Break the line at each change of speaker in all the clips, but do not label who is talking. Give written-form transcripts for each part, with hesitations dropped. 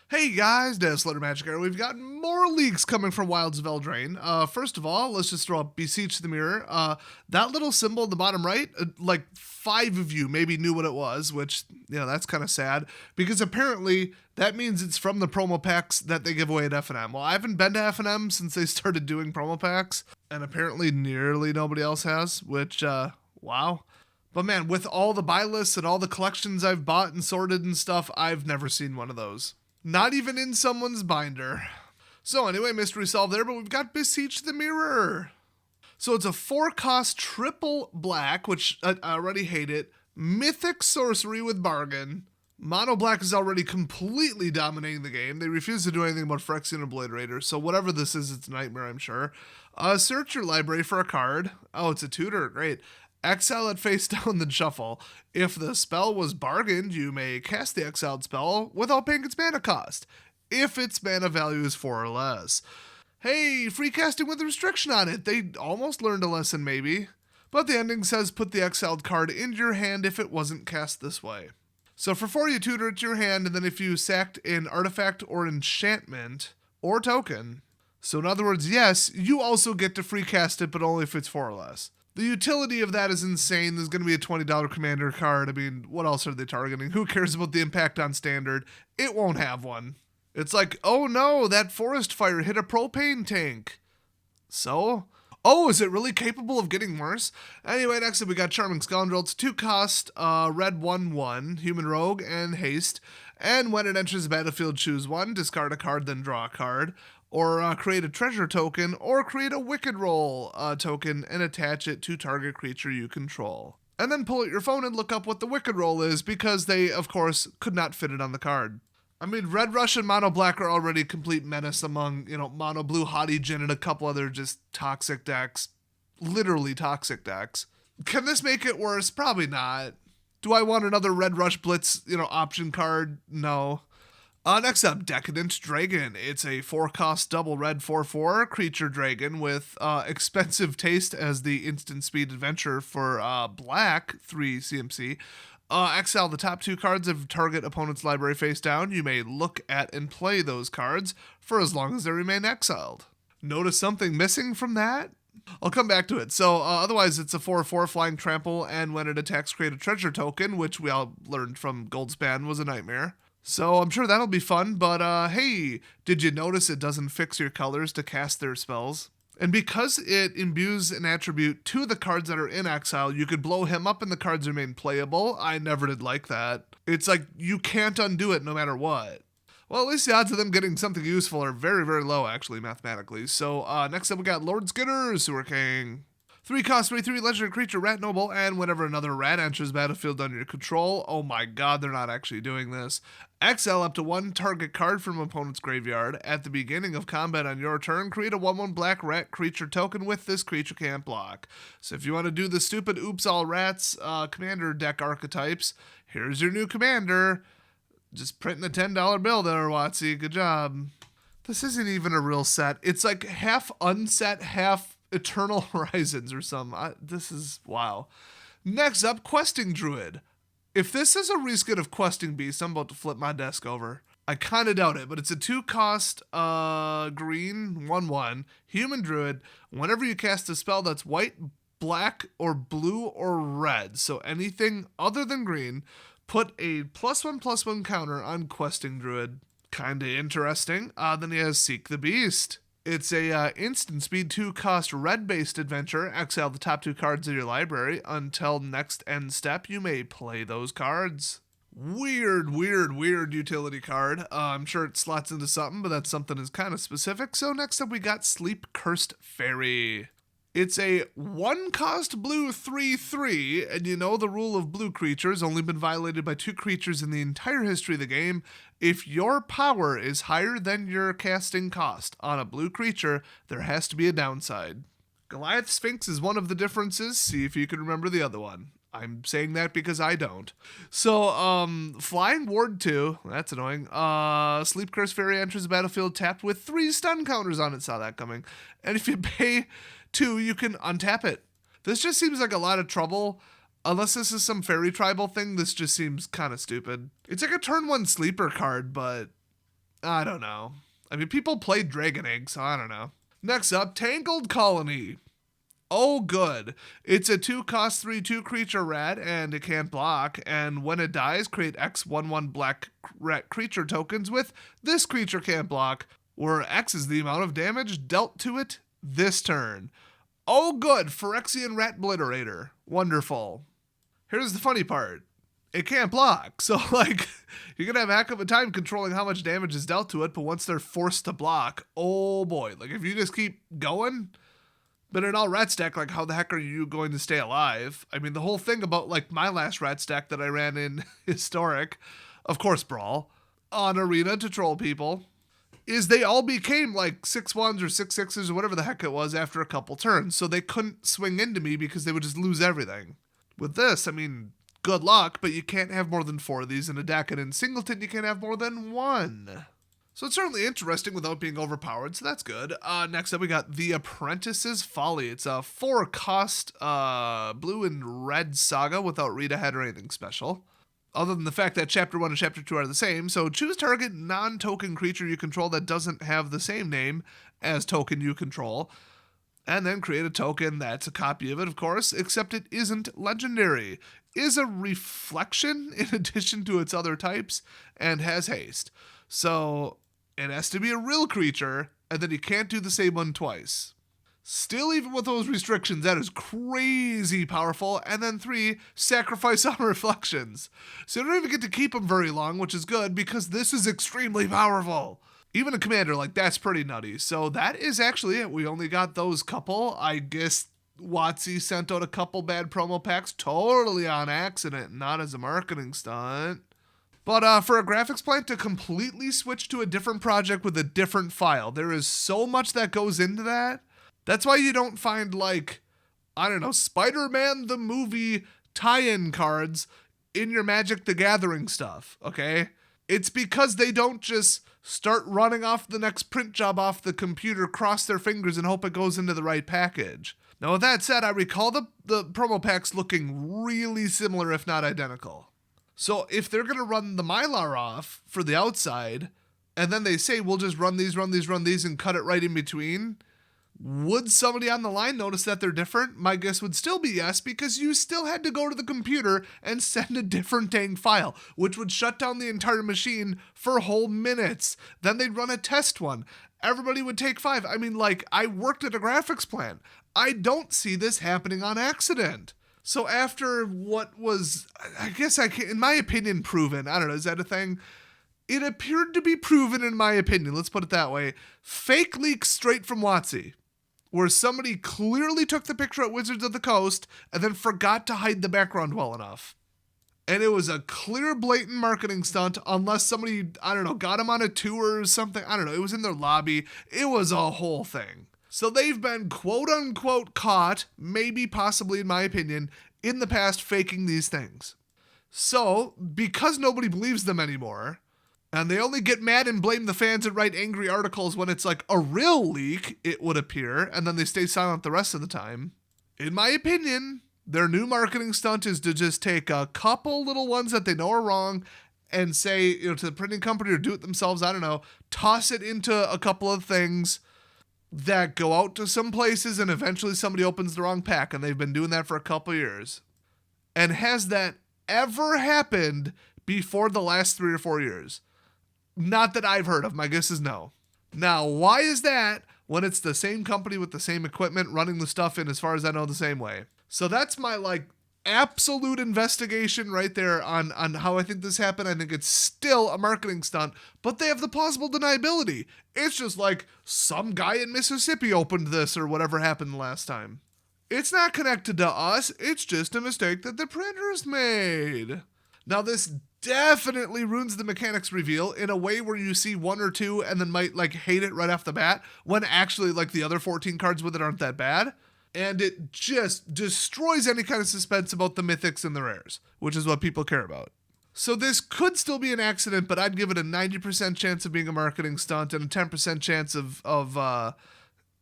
Hey guys, Desolator Magic here. We've got more leaks coming from Wilds of Eldraine. First of all, let's just throw up Beseech the Mirror. That little symbol in the bottom right, like 5 of you maybe knew what it was, which, that's kind of sad, because apparently that means it's from the promo packs that they give away at F&M. Well, I haven't been to F&M since they started doing promo packs, and apparently nearly nobody else has, which, wow. But man, with all the buy lists and all the collections I've bought and sorted and stuff, I've never seen one of those. Not even in someone's binder. So anyway, mystery solved there, but we've got Beseech the Mirror. So it's a 4-cost triple black, which I already hate it. Mythic sorcery with bargain. Mono black is already completely dominating the game. They refuse to do anything about Phyrexian Obliterator, so whatever this is, it's a nightmare, I'm sure. Search your library for a card. Oh, it's a tutor, great. Exile it face down, then shuffle. If the spell was bargained, you may cast the exiled spell without paying its mana cost, if its mana value is 4 or less. Hey, free casting with a restriction on it. They almost learned a lesson, maybe. But the ending says put the exiled card into your hand if it wasn't cast this way. So for 4, you tutor it to your hand, and then if you sacked an artifact or enchantment or token. So in other words, yes, you also get to free cast it, but only if it's 4 or less. The utility of that is insane. There's going to be a $20 commander card. I mean, what else are they targeting? Who cares about the impact on standard? It won't have one. It's like, oh no, that forest fire hit a propane tank. So? Oh, is it really capable of getting worse? Anyway, next up we got Charming Scoundrel. It's 2-cost, red 1/1, human rogue, and haste. And when it enters the battlefield, choose 1, discard a card, then draw a card. Or create a treasure token, or create a Wicked Roll token and attach it to target creature you control. And then pull out your phone and look up what the Wicked Roll is, because they, of course, could not fit it on the card. I mean, Red Rush and Mono Black are already complete menace among, Mono Blue, Hottie Djinn, and a couple other just toxic decks. Literally toxic decks. Can this make it worse? Probably not. Do I want another Red Rush Blitz, option card? No. Next up, Decadent Dragon. It's a 4-cost double red 4/4 creature dragon with expensive taste as the instant speed adventure for black 3 CMC. Exile the top 2 cards of target opponent's library face down. You may look at and play those cards for as long as they remain exiled. Notice something missing from that? I'll come back to it. So otherwise, it's a 4/4 flying trample, and when it attacks, create a treasure token, which we all learned from Goldspan was a nightmare. So I'm sure that'll be fun, but hey, did you notice it doesn't fix your colors to cast their spells? And because it imbues an attribute to the cards that are in exile, you could blow him up and the cards remain playable. I never did like that. It's like you can't undo it no matter what. Well, at least the odds of them getting something useful are very, very low, actually, mathematically. So next up we got Lord Skinner, Sewer King. 3-cost, 3/3 legendary creature, Rat Noble, and whenever another rat enters battlefield under your control, oh my god, they're not actually doing this. Exile up to 1 target card from opponent's graveyard. At the beginning of combat on your turn, create a 1/1 black rat creature token with this creature can't block. So if you want to do the stupid Oops All Rats commander deck archetypes, here's your new commander. Just printing a $10 bill there, Watsy. Good job. This isn't even a real set. It's like half unset, half Eternal Horizons or something. This is wow. Next up, Questing Druid. If this is a reskin of Questing Beast, I'm about to flip my desk over. I kind of doubt it, but it's a 2-cost green 1/1 human druid. Whenever you cast a spell that's white, black, or blue, or red, so anything other than green, put a +1/+1 counter on Questing Druid. Kinda interesting. Then he has Seek the Beast. It's a instant speed 2-cost red-based adventure. Exile the top 2 cards of your library. Until next end step, you may play those cards. Weird utility card. I'm sure it slots into something, but that something is kind of specific. So next up we got Sleep Cursed Fairy. It's a 1-cost blue 3/3, and you know the rule of blue creatures only been violated by 2 creatures in the entire history of the game. If your power is higher than your casting cost on a blue creature, there has to be a downside. Goliath Sphinx is one of the differences. See if you can remember the other one. I'm saying that because I don't. So, Flying Ward 2, that's annoying. Sleep Cursed Fairy enters the battlefield tapped with 3 stun counters on it. Saw that coming. And if you pay 2, you can untap it. This just seems like a lot of trouble. Unless this is some fairy tribal thing, this just seems kind of stupid. It's like a turn 1 sleeper card, but I don't know. I mean, people played Dragon Egg, so I don't know. Next up, Tangled Colony. Oh, good. It's a 2-cost 3/2 creature rat, and it can't block. And when it dies, create X/1/1 black rat creature tokens with this creature can't block, where X is the amount of damage dealt to it this turn. Oh, good. Phyrexian Rat Obliterator. Wonderful. Here's the funny part. It can't block. So, like, you're going to have a heck of a time controlling how much damage is dealt to it, but once they're forced to block, oh boy. Like, if you just keep going... But in all rat stack, like, how the heck are you going to stay alive? I mean, the whole thing about, like, my last rat stack that I ran in Historic, of course, Brawl, on Arena to troll people, is they all became, like, 6/1s or 6/6s or whatever the heck it was after a couple turns. So they couldn't swing into me because they would just lose everything. With this, I mean, good luck, but you can't have more than 4 of these in a deck. And in Singleton, you can't have more than 1. So it's certainly interesting without being overpowered, so that's good. Next up, we got The Apprentice's Folly. It's a 4-cost blue and red saga without read ahead or anything special. Other than the fact that Chapter 1 and Chapter 2 are the same, so choose target non-token creature you control that doesn't have the same name as token you control, and then create a token that's a copy of it, of course, except it isn't legendary, is a reflection in addition to its other types, and has haste. So... it has to be a real creature, and then you can't do the same one twice. Still, even with those restrictions, that is crazy powerful. And then 3, sacrifice on reflections. So you don't even get to keep them very long, which is good, because this is extremely powerful. Even a commander, like, that's pretty nutty. So that is actually it. We only got those couple. I guess WotC sent out a couple bad promo packs totally on accident, not as a marketing stunt. But for a graphics plant to completely switch to a different project with a different file, there is so much that goes into that. That's why you don't find, like, I don't know, Spider-Man the movie tie-in cards in your Magic the Gathering stuff, okay? It's because they don't just start running off the next print job off the computer, cross their fingers, and hope it goes into the right package. Now, with that said, I recall the promo packs looking really similar, if not identical. So if they're going to run the Mylar off for the outside, and then they say, we'll just run these, and cut it right in between, would somebody on the line notice that they're different? My guess would still be yes, because you still had to go to the computer and send a different dang file, which would shut down the entire machine for whole minutes. Then they'd run a test one. Everybody would take 5. I mean, like, I worked at a graphics plant. I don't see this happening on accident. So after what was, I guess in my opinion, proven, I don't know, is that a thing? It appeared to be proven in my opinion, let's put it that way, fake leaks straight from WotC, where somebody clearly took the picture at Wizards of the Coast and then forgot to hide the background well enough. And it was a clear, blatant marketing stunt, unless somebody, I don't know, got them on a tour or something. I don't know, it was in their lobby. It was a whole thing. So they've been quote-unquote caught, maybe possibly in my opinion, in the past faking these things. So, because nobody believes them anymore, and they only get mad and blame the fans and write angry articles when it's like a real leak, it would appear, and then they stay silent the rest of the time, in my opinion, their new marketing stunt is to just take a couple little ones that they know are wrong and say, you know, to the printing company or do it themselves, I don't know, toss it into a couple of things that go out to some places and eventually somebody opens the wrong pack, and they've been doing that for a couple years. And has that ever happened before the last 3 or 4 years? Not that I've heard of. My guess is no. Now, why is that when it's the same company with the same equipment running the stuff in, as far as I know, the same way? So that's my, like, absolute investigation right there on how I think this happened. I think it's still a marketing stunt, but they have the plausible deniability. It's just like some guy in Mississippi opened this or whatever happened last time. It's not connected to us. It's just a mistake that the printers made. Now, this definitely ruins the mechanics reveal in a way where you see 1 or 2 and then might, like, hate it right off the bat, when actually, like, the other 14 cards with it aren't that bad. And it just destroys any kind of suspense about the mythics and the rares, which is what people care about. So this could still be an accident, but I'd give it a 90% chance of being a marketing stunt and a 10% chance of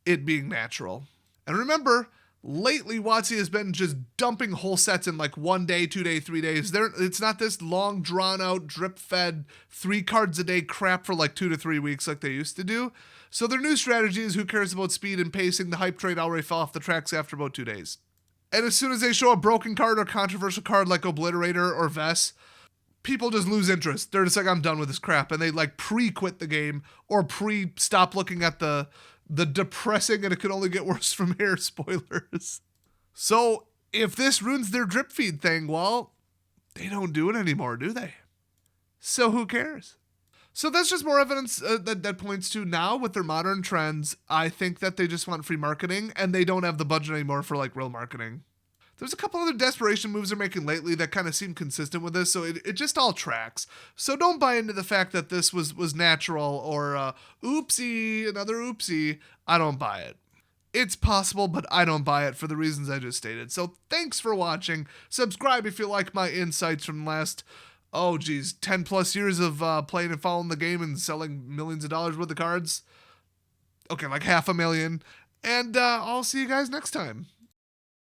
it being natural. And remember, Lately, WotC has been just dumping whole sets in like 1 day, 2 day, 3 days. It's not this long, drawn out, drip fed, 3 cards a day crap for like 2 to 3 weeks like they used to do. So their new strategy is who cares about speed and pacing. The hype train already fell off the tracks after about 2 days. And as soon as they show a broken card or controversial card like Obliterator or Vess, people just lose interest. They're just like, I'm done with this crap. And they like pre-quit the game or stop looking at the depressing and it can only get worse from here spoilers. So if this ruins their drip feed thing, well, they don't do it anymore, do they? So who cares? So that's just more evidence that points to now with their modern trends, I think that they just want free marketing and they don't have the budget anymore for like real marketing. There's a couple other desperation moves they're making lately that kind of seem consistent with this, so it just all tracks. So don't buy into the fact that this was natural or oopsie, another oopsie. I don't buy it. It's possible, but I don't buy it for the reasons I just stated. So thanks for watching. Subscribe if you like my insights from the last, 10 plus years of playing and following the game and selling millions of dollars worth of cards. Okay, like $500,000. And I'll see you guys next time.